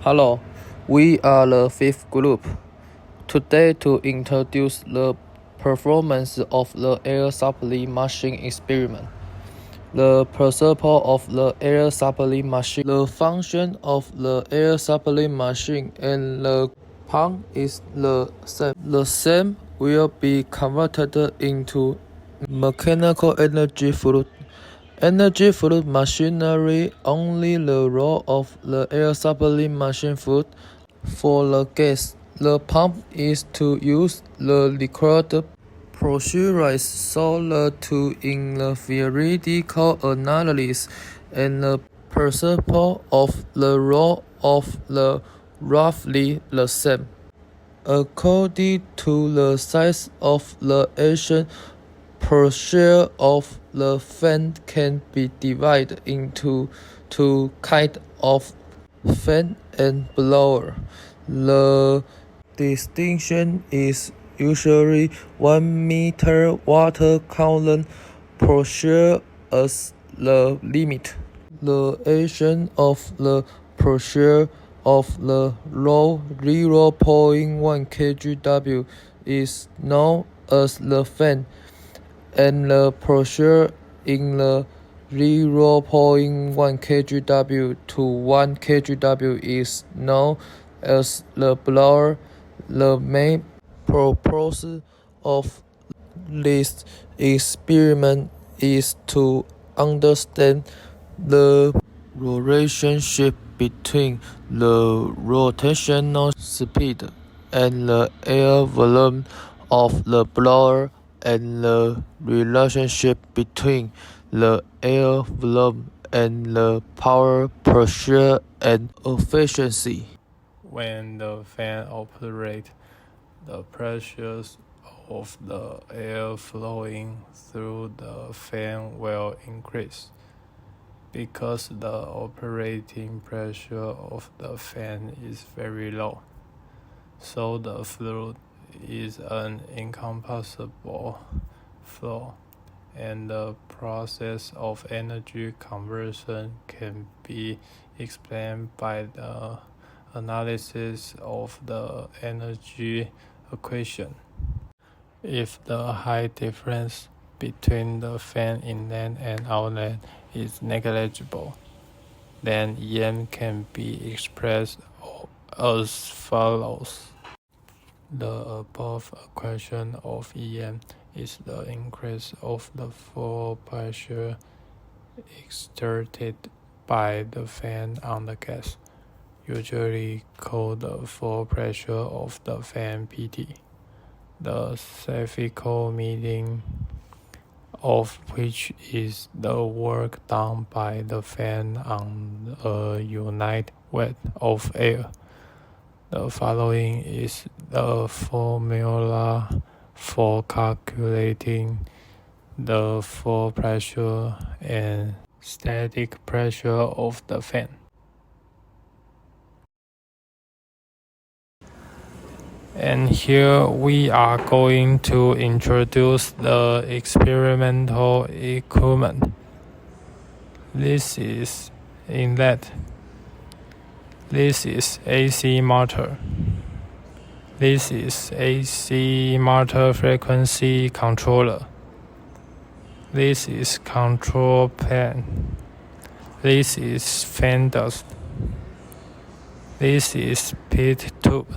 Hello, we are the fifth group. Today to introduce the performance of the air supply machine experiment. The principle of the air supply machine. The function of the air supply machine and the pump is the same. The same will be converted into mechanical energy fluid. Energy fluid machinery only the role of the air supply machine fluid. For the gas, the pump is to use the required procedures so to in the theoretical analysis and the principle of the role of the roughly the same. According to the size of the action, pressure of the fan can be divided into two kinds of fan and blower. The distinction is usually 1 meter water column pressure as the limit. The action of the pressure of the low 0.1 kgW is known as the fan, and the pressure in the 0.1 kgW to 1 kgW is known as the blower. The main purpose of this experiment is to understand the relationship between the rotational speed and the air volume of the blower and the relationship between the air volume and the power, pressure, and efficiency. When the fan operates, the pressures of the air flowing through the fan will increase because the operating pressure of the fan is very low. So the fluid is an incompressible flow, and the process of energy conversion can be explained by the analysis of the energy equation. If the height difference between the fan inlet and outlet is negligible, then EM can be expressed as follows. The above equation of EM is the increase of the flow pressure exerted by the fan on the gas, usually called the flow pressure of the fan PT. The spherical meaning of which is the work done by the fan on a unit weight of air. The following is the formula for calculating the flow pressure and static pressure of the fan. And here we are going to introduce the experimental equipment. This is inlet. This is AC motor. This is AC motor frequency controller. This is control pan. This is fan dust. This is pit tube.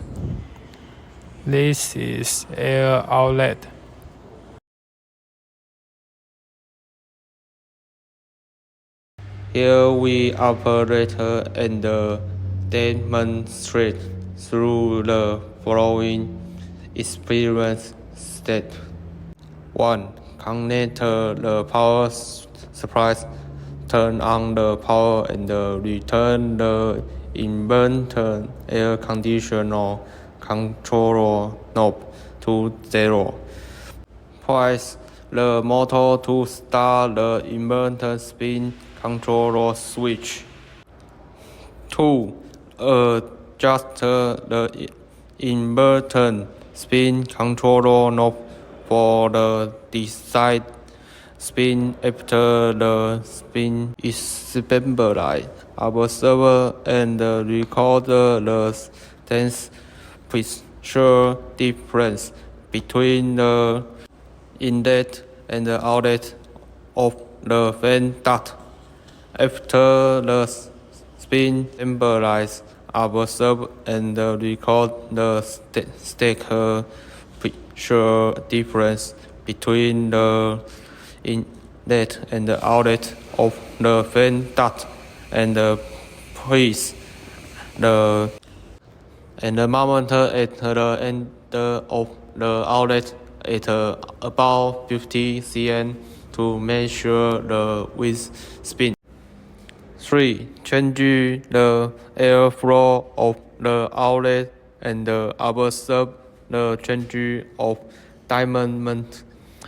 This is air outlet. Here we operate and demonstrate through the following experience step. 1. Connect the power supply, turn on the power and return the inverter air conditioner control knob to 0. Press the motor to start the inverter spin controller switch. 2. Adjust the inverter spin controller knob for the desired spin after the spin is stabilized. Observe and record the temperature difference between the inlet and the outlet of the fan duct. After the spin stabilizes, observe and record the stack pressure difference between the inlet and the outlet of the fan duct and place the thermometer at the end of the outlet at about 50 cm to measure the with spin. 3. Change the airflow of the outlet and observe the change of diamond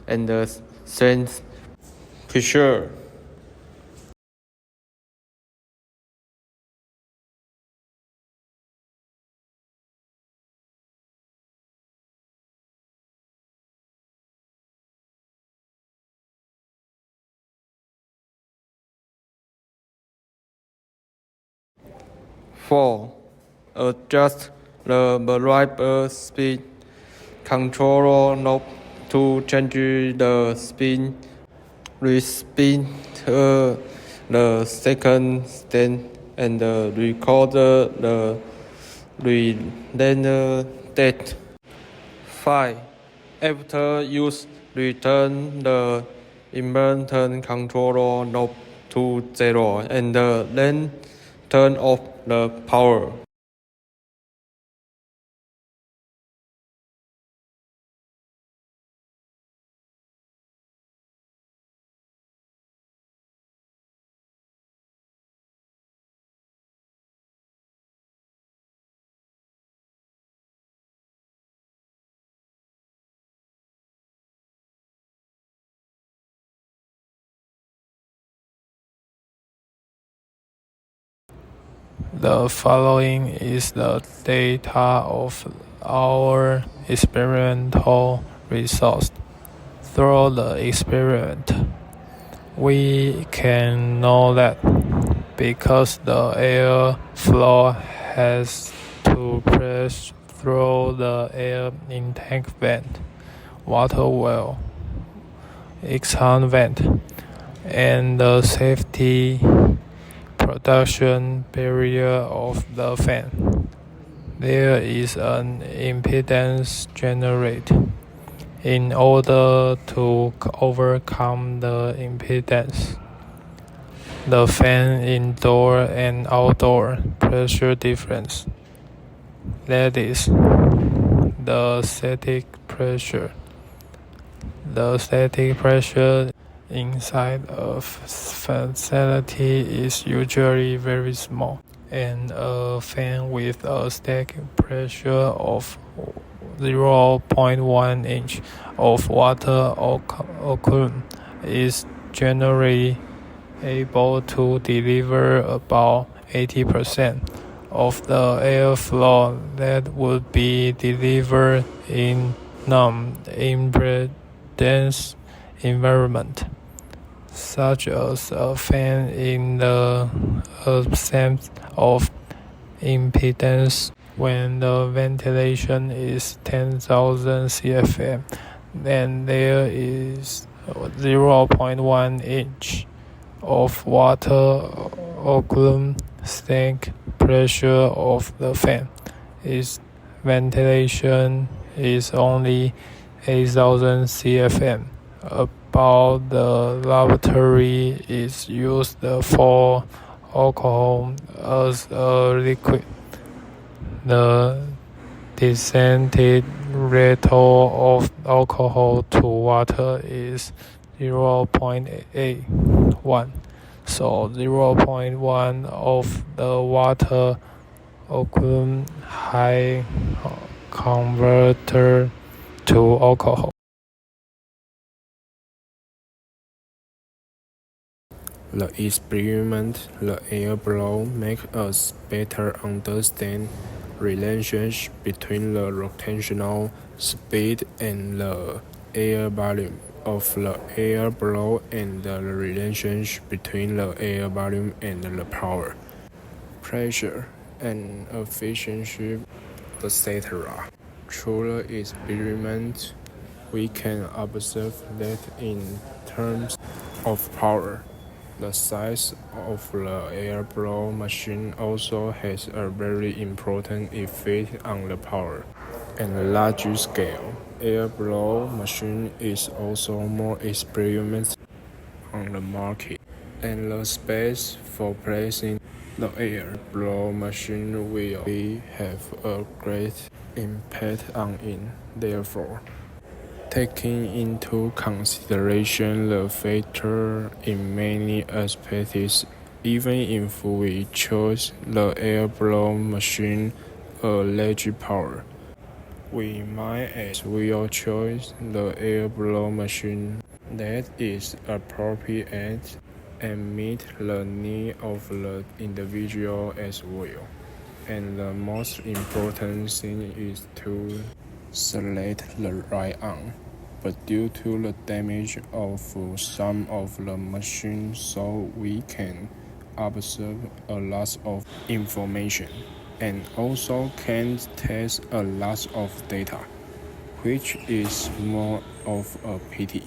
and the sense pressure. Four. Adjust the variable speed control knob to change the spin response the second stand and record the random date. 5. After use, return the inverter control knob to 0 and then turn off the power. The following is the data of our experimental results. Through the experiment, we can know that because the air flow has to pass through the air intake vent, water well, exhaust vent, and the safety production barrier of the fan, there is an impedance generated. In order to overcome the impedance, the fan indoor and outdoor pressure difference, that is, the static pressure. The static pressure inside a facility is usually very small, and a fan with a static pressure of 0.1 inch of water occurring is generally able to deliver about 80% of the airflow that would be delivered in non-impedance environment, such as a fan in the absence of impedance. When the ventilation is 10,000 CFM, then there is 0.1 inch of water occurring. Static pressure of the fan is ventilation is only 8,000 CFM. About the laboratory is used for alcohol as a liquid. The descended ratio of alcohol to water is 0.81. So 0.1 of the water occurs high converter to alcohol. The experiment, the air blow, makes us better understand relationship between the rotational speed and the air volume. of the air flow and the relationship between the air volume and the power, pressure, and efficiency, etc. Through the experiment, we can observe that in terms of power, the size of the airflow machine also has a very important effect on the power. And a large scale, airflow machine is also more experienced on the market, and the space for placing the airflow machine will have a great impact on it. Therefore, taking into consideration the factor in many aspects, even if we choose the airflow machine a large power, we might as well choose the airflow machine that is appropriate and meet the need of the individual as well. And the most important thing is to select the right arm. But due to the damage of some of the machines, so we can observe a lot of information and also can test a lot of data, which is more of a pity.